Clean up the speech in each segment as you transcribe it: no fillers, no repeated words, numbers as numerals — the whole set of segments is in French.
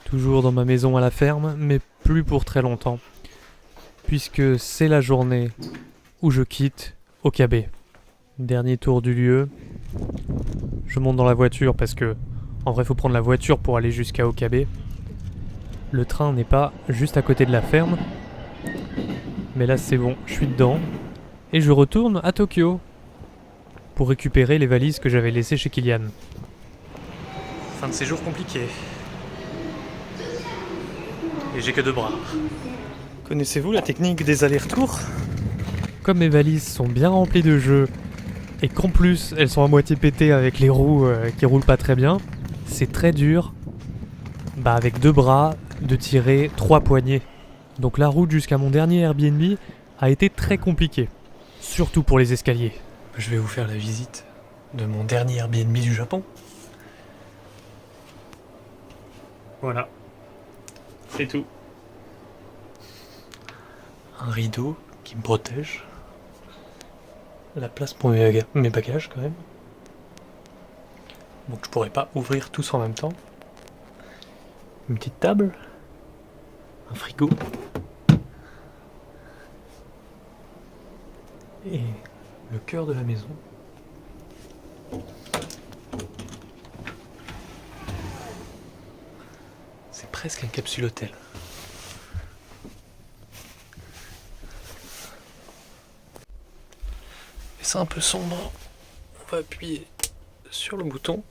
Toujours dans ma maison à la ferme, mais plus pour très longtemps, puisque c'est la journée où je quitte Okabe. Dernier tour du lieu, je monte dans la voiture parce que, en vrai, faut prendre la voiture pour aller jusqu'à Okabe. Le train n'est pas juste à côté de la ferme, mais là c'est bon, je suis dedans, et je retourne à Tokyo pour récupérer les valises que j'avais laissées chez Kylian. Fin de séjour compliqué. Et j'ai que 2 bras. Connaissez-vous la technique des allers-retours ? Comme mes valises sont bien remplies de jeux, et qu'en plus elles sont à moitié pétées avec les roues qui roulent pas très bien, c'est très dur, avec 2 bras, de tirer 3 poignées. Donc la route jusqu'à mon dernier Airbnb a été très compliquée, surtout pour les escaliers. Je vais vous faire la visite de mon dernier Airbnb du Japon. Voilà, c'est tout. Un rideau qui me protège. La place pour mes bagages quand même. Donc je pourrais pas ouvrir tous en même temps. Une petite table. Un frigo. Et le cœur de la maison. C'est presque un capsule hôtel. Et c'est un peu sombre. On va appuyer sur le bouton.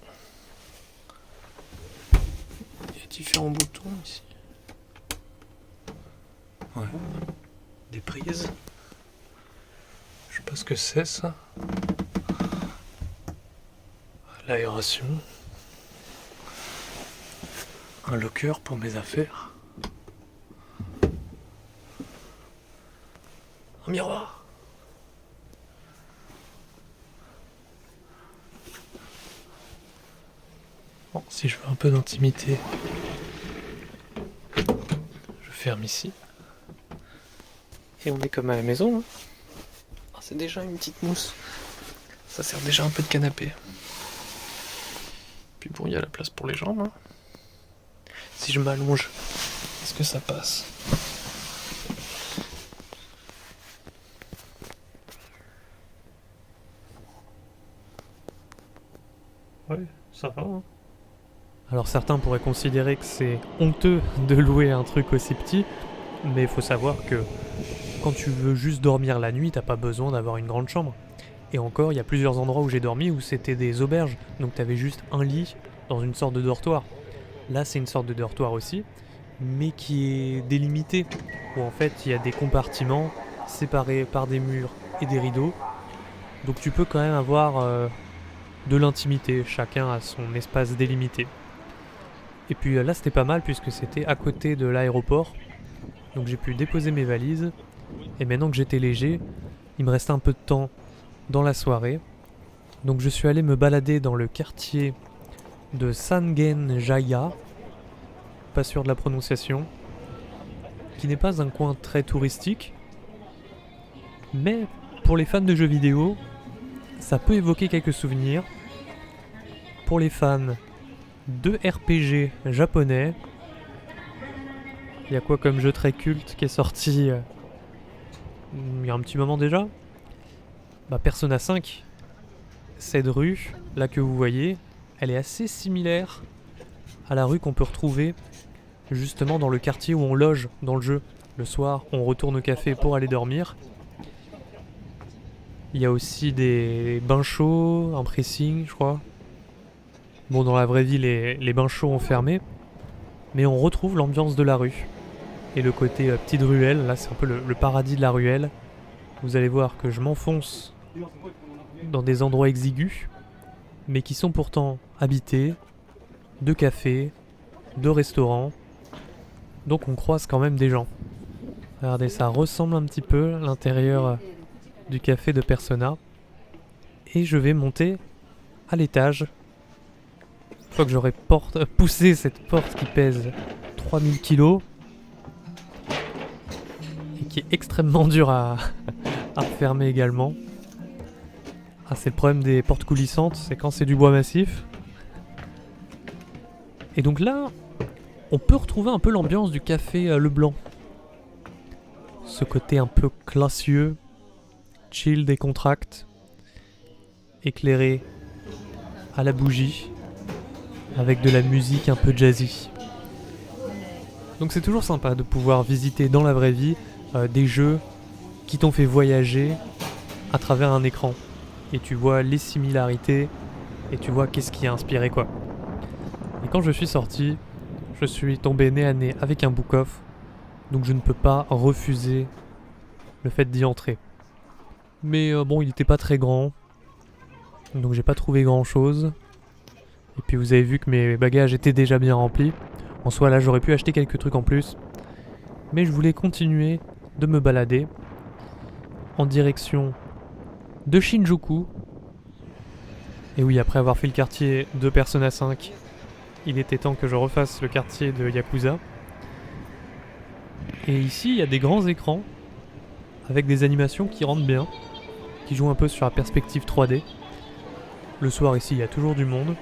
Il y a différents boutons ici. Ouais. Des prises. Je sais pas ce que c'est ça. L'aération. Un locker pour mes affaires. Un miroir. Bon, si je veux un peu d'intimité, je ferme ici. Et on est comme à la maison. Hein. Ah, c'est déjà une petite mousse. Ça sert déjà un peu de canapé. Puis bon, il y a la place pour les jambes. Hein. Si je m'allonge, est-ce que ça passe ? Ouais, ça va. Hein. Alors certains pourraient considérer que c'est honteux de louer un truc aussi petit, mais il faut savoir que quand tu veux juste dormir la nuit, t'as pas besoin d'avoir une grande chambre. Et encore, il y a plusieurs endroits où j'ai dormi où c'était des auberges, donc t'avais juste un lit dans une sorte de dortoir. Là, c'est une sorte de dortoir aussi, mais qui est délimité, où en fait il y a des compartiments séparés par des murs et des rideaux. Donc tu peux quand même avoir de l'intimité, chacun a son espace délimité. Et puis là c'était pas mal puisque c'était à côté de l'aéroport, donc j'ai pu déposer mes valises, et maintenant que j'étais léger, il me restait un peu de temps dans la soirée, donc je suis allé me balader dans le quartier de Sangenjaya, pas sûr de la prononciation, qui n'est pas un coin très touristique, mais pour les fans de jeux vidéo, ça peut évoquer quelques souvenirs. Pour les fans de RPG japonais, il y a quoi comme jeu très culte qui est sorti il y a un petit moment déjà ? Persona 5, cette rue, là que vous voyez, elle est assez similaire à la rue qu'on peut retrouver justement dans le quartier où on loge dans le jeu. Le soir, on retourne au café pour aller dormir. Il y a aussi des bains chauds, un pressing, je crois. Bon, dans la vraie vie, les bains chauds ont fermé, mais on retrouve l'ambiance de la rue. Et le côté petite ruelle, là c'est un peu le paradis de la ruelle. Vous allez voir que je m'enfonce dans des endroits exigus, mais qui sont pourtant habités, de cafés, de restaurants. Donc on croise quand même des gens. Regardez, ça ressemble un petit peu à l'intérieur du café de Persona. Et je vais monter à l'étage. Une fois que j'aurai poussé cette porte qui pèse 3000 kilos et qui est extrêmement dure à refermer également. Ah, c'est le problème des portes coulissantes, c'est quand c'est du bois massif. Et donc là, On peut retrouver un peu l'ambiance du café Leblanc. Ce côté un peu classieux, chill, décontracte, éclairé à la bougie, avec de la musique un peu jazzy. Donc c'est toujours sympa de pouvoir visiter dans la vraie vie des jeux qui t'ont fait voyager à travers un écran. Et tu vois les similarités, et tu vois qu'est-ce qui a inspiré quoi. Et quand je suis sorti, je suis tombé nez à nez avec un book-off, donc je ne peux pas refuser le fait d'y entrer. Mais bon, il n'était pas très grand, donc j'ai pas trouvé grand chose. Et puis vous avez vu que mes bagages étaient déjà bien remplis. En soi là j'aurais pu acheter quelques trucs en plus. Mais je voulais continuer de me balader en direction de Shinjuku. Et oui, après avoir fait le quartier de Persona 5, il était temps que je refasse le quartier de Yakuza. Et ici il y a des grands écrans avec des animations qui rendent bien, qui jouent un peu sur la perspective 3D. Le soir ici il y a toujours du monde.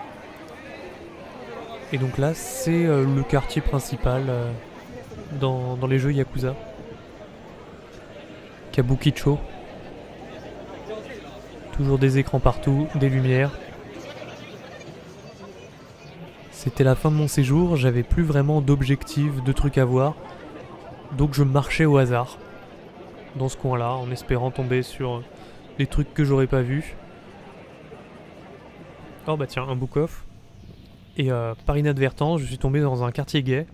Et donc là c'est le quartier principal dans les jeux Yakuza. Kabukicho. Toujours des écrans partout, des lumières. C'était la fin de mon séjour, j'avais plus vraiment d'objectifs, de trucs à voir. Donc je marchais au hasard dans ce coin-là, en espérant tomber sur des trucs que j'aurais pas vus. Oh bah tiens, un book-off. Et par inadvertance, je suis tombé dans un quartier gay.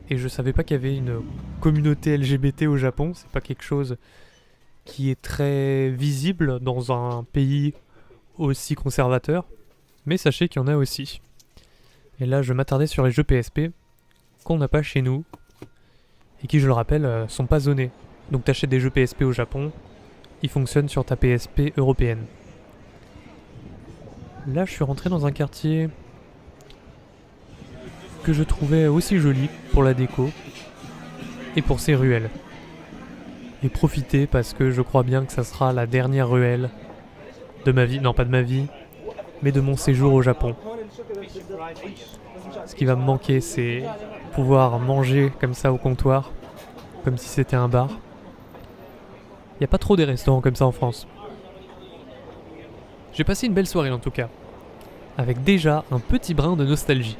Et je savais pas qu'il y avait une communauté LGBT au Japon. C'est pas quelque chose qui est très visible dans un pays aussi conservateur. Mais sachez qu'il y en a aussi. Et là, je m'attardais sur les jeux PSP qu'on n'a pas chez nous. Et qui, je le rappelle, sont pas zonés. Donc t'achètes des jeux PSP au Japon, ils fonctionnent sur ta PSP européenne. Là, je suis rentré dans un quartier que je trouvais aussi joli pour la déco et pour ses ruelles. Et profitez parce que je crois bien que ça sera la dernière ruelle de ma vie, non pas de ma vie, mais de mon séjour au Japon. Ce qui va me manquer, c'est pouvoir manger comme ça au comptoir, comme si c'était un bar. Il n'y a pas trop des restaurants comme ça en France. J'ai passé une belle soirée en tout cas, avec déjà un petit brin de nostalgie.